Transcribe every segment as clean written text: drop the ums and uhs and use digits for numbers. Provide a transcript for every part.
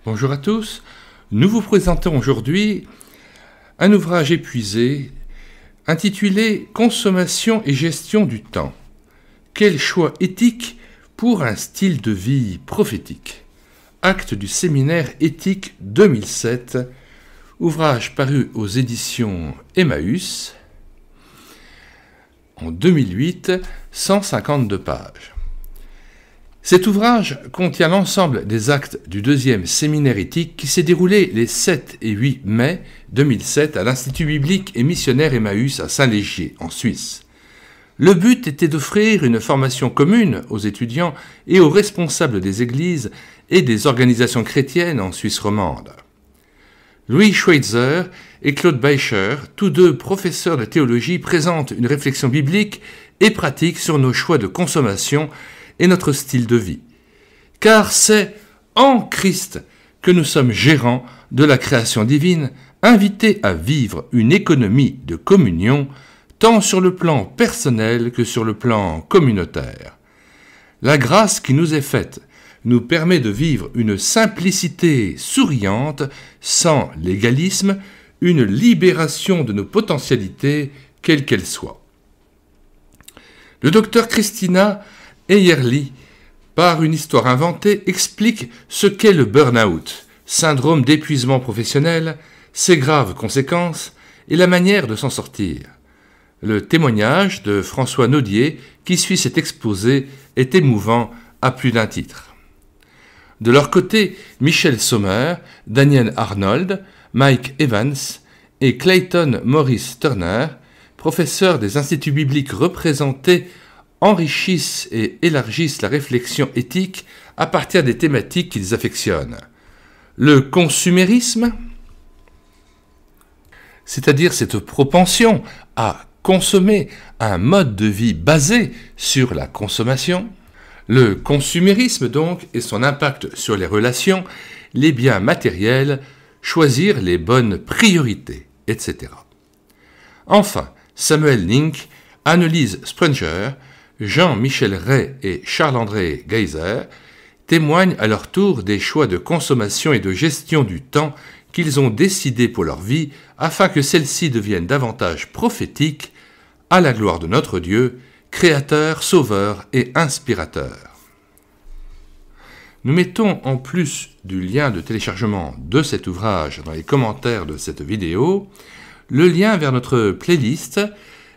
Bonjour à tous, nous vous présentons aujourd'hui un ouvrage épuisé intitulé « Consommation et gestion du temps. Quel choix éthique pour un style de vie prophétique ?» Acte du séminaire éthique 2007, ouvrage paru aux éditions Emmaüs en 2008, 152 pages. Cet ouvrage contient l'ensemble des actes du deuxième séminaire éthique qui s'est déroulé les 7 et 8 mai 2007 à l'Institut biblique et missionnaire Emmaüs à Saint-Légier, en Suisse. Le but était d'offrir une formation commune aux étudiants et aux responsables des églises et des organisations chrétiennes en Suisse romande. Louis Schweitzer et Claude Beicher, tous deux professeurs de théologie, présentent une réflexion biblique et pratique sur nos choix de consommation et notre style de vie. Car c'est en Christ que nous sommes gérants de la création divine, invités à vivre une économie de communion, tant sur le plan personnel que sur le plan communautaire. La grâce qui nous est faite nous permet de vivre une simplicité souriante, sans légalisme, une libération de nos potentialités, quelles qu'elles soient. Le docteur Christina Eyerly, par une histoire inventée, explique ce qu'est le burn-out, syndrome d'épuisement professionnel, ses graves conséquences et la manière de s'en sortir. Le témoignage de François Naudier, qui suit cet exposé, est émouvant à plus d'un titre. De leur côté, Michel Sommer, Daniel Arnold, Mike Evans et Clayton Morris Turner, professeurs des instituts bibliques représentés, enrichissent et élargissent la réflexion éthique à partir des thématiques qu'ils affectionnent. Le consumérisme, c'est-à-dire cette propension à consommer un mode de vie basé sur la consommation. Le consumérisme donc et son impact sur les relations, les biens matériels, choisir les bonnes priorités, etc. Enfin, Samuel Link, Annelise Sprunger, Jean-Michel Ray et Charles-André Geiser témoignent à leur tour des choix de consommation et de gestion du temps qu'ils ont décidés pour leur vie afin que celle-ci devienne davantage prophétique à la gloire de notre Dieu, Créateur, Sauveur et Inspirateur. Nous mettons en plus du lien de téléchargement de cet ouvrage dans les commentaires de cette vidéo, le lien vers notre playlist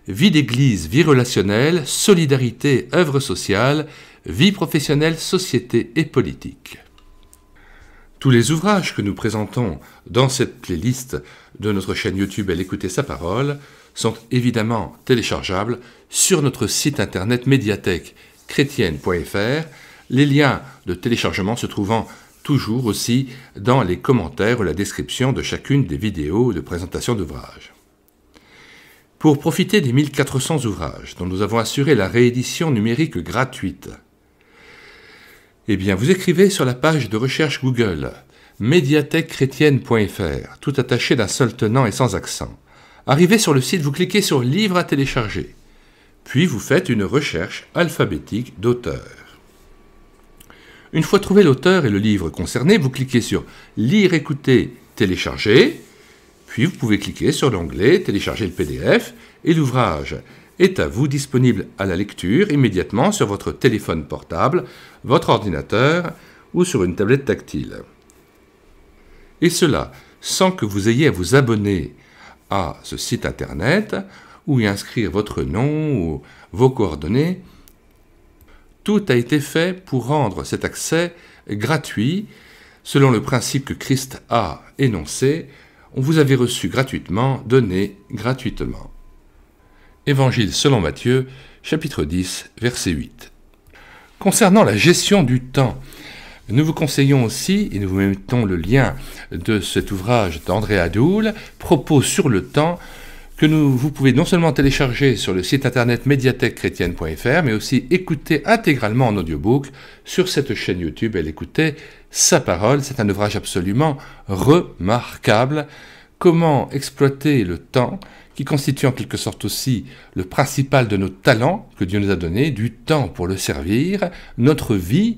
Vie d'église, vie relationnelle, solidarité, œuvre sociale, vie professionnelle, société et politique. Tous les ouvrages que nous présentons dans cette playlist de notre chaîne YouTube Elle écouter sa parole sont évidemment téléchargeables sur notre site internet médiathèque-chrétienne.fr, les liens de téléchargement se trouvant toujours aussi dans les commentaires ou la description de chacune des vidéos de présentation d'ouvrages. Pour profiter des 1400 ouvrages dont nous avons assuré la réédition numérique gratuite, vous écrivez sur la page de recherche Google médiathèque-chrétienne.fr, tout attaché d'un seul tenant et sans accent. Arrivé sur le site, vous cliquez sur « Livre à télécharger », puis vous faites une recherche alphabétique d'auteur. Une fois trouvé l'auteur et le livre concerné, vous cliquez sur « Lire, écouter, télécharger », puis vous pouvez cliquer sur l'onglet « Télécharger le PDF » et l'ouvrage est à vous disponible à la lecture immédiatement sur votre téléphone portable, votre ordinateur ou sur une tablette tactile. Et cela sans que vous ayez à vous abonner à ce site internet ou y inscrire votre nom ou vos coordonnées. Tout a été fait pour rendre cet accès gratuit selon le principe que Christ a énoncé. On vous avait reçu gratuitement, donné gratuitement. Évangile selon Matthieu, chapitre 10, verset 8. Concernant la gestion du temps, nous vous conseillons aussi, et nous vous mettons le lien de cet ouvrage d'André Adoul, Propos sur le temps, que vous pouvez non seulement télécharger sur le site internet médiathèque-chrétienne.fr, mais aussi écouter intégralement en audiobook sur cette chaîne YouTube. Elle écoutait sa parole. C'est un ouvrage absolument remarquable. Comment exploiter le temps, qui constitue en quelque sorte aussi le principal de nos talents que Dieu nous a donné, du temps pour le servir. Notre vie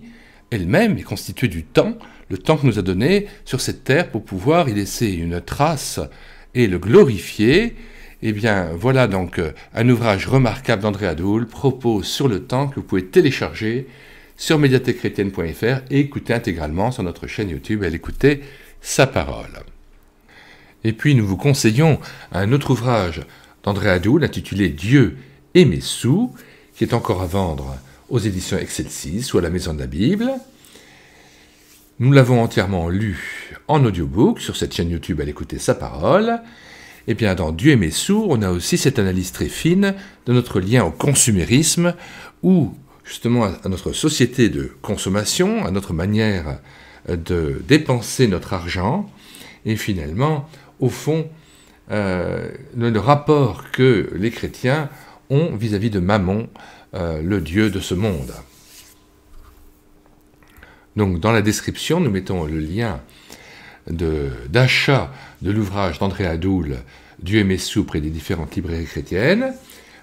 elle-même est constituée du temps. le temps que nous a donné sur cette terre pour pouvoir y laisser une trace et le glorifier. Eh bien, voilà donc un ouvrage remarquable d'André Adoul, Propos sur le temps, que vous pouvez télécharger sur médiathèquechrétienne.fr et écouter intégralement sur notre chaîne YouTube et écouter sa parole. Et puis, nous vous conseillons un autre ouvrage d'André Adoul intitulé Dieu et mes sous, qui est encore à vendre aux éditions Excelsis ou à la Maison de la Bible. Nous l'avons entièrement lu en audiobook sur cette chaîne YouTube à l'écouter sa parole. Et bien dans Dieu et mes sous, on a aussi cette analyse très fine de notre lien au consumérisme ou justement à notre société de consommation, à notre manière de dépenser notre argent et finalement, au fond, le rapport que les chrétiens ont vis-à-vis de Mammon, le dieu de ce monde. Donc dans la description, nous mettons le lien d'achat de l'ouvrage d'André Adoul, Dieu et mes sous, près des différentes librairies chrétiennes,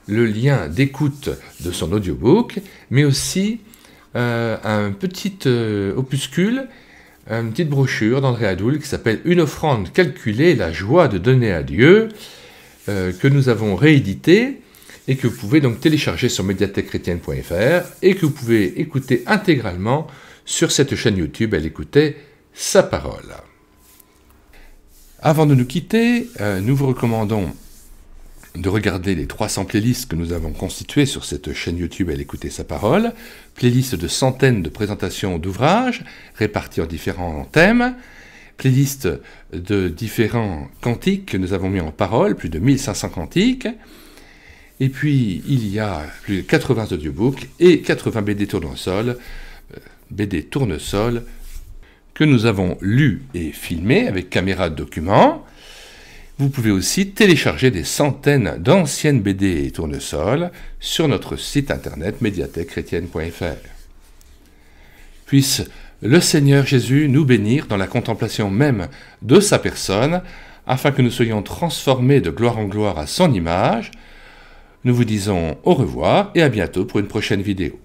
le lien d'écoute de son audiobook, mais aussi un petit opuscule, une petite brochure d'André Adoul qui s'appelle « Une offrande calculée, la joie de donner à Dieu », que nous avons réédité et que vous pouvez donc télécharger sur médiathèquechrétienne.fr et que vous pouvez écouter intégralement sur cette chaîne YouTube, elle écoutait sa parole. Avant de nous quitter, nous vous recommandons de regarder les 300 playlists que nous avons constituées sur cette chaîne YouTube, elle écoutait sa parole, playlists de centaines de présentations d'ouvrages répartis en différents thèmes, playlists de différents cantiques que nous avons mis en parole, plus de 1500 cantiques, et puis il y a plus de 80 audiobooks et 80 BD tournesol, que nous avons lus et filmés avec caméra de document. Vous pouvez aussi télécharger des centaines d'anciennes BD et tournesols sur notre site internet médiathèquechrétienne.fr. Puisse le Seigneur Jésus nous bénir dans la contemplation même de sa personne, afin que nous soyons transformés de gloire en gloire à son image. Nous vous disons au revoir et à bientôt pour une prochaine vidéo.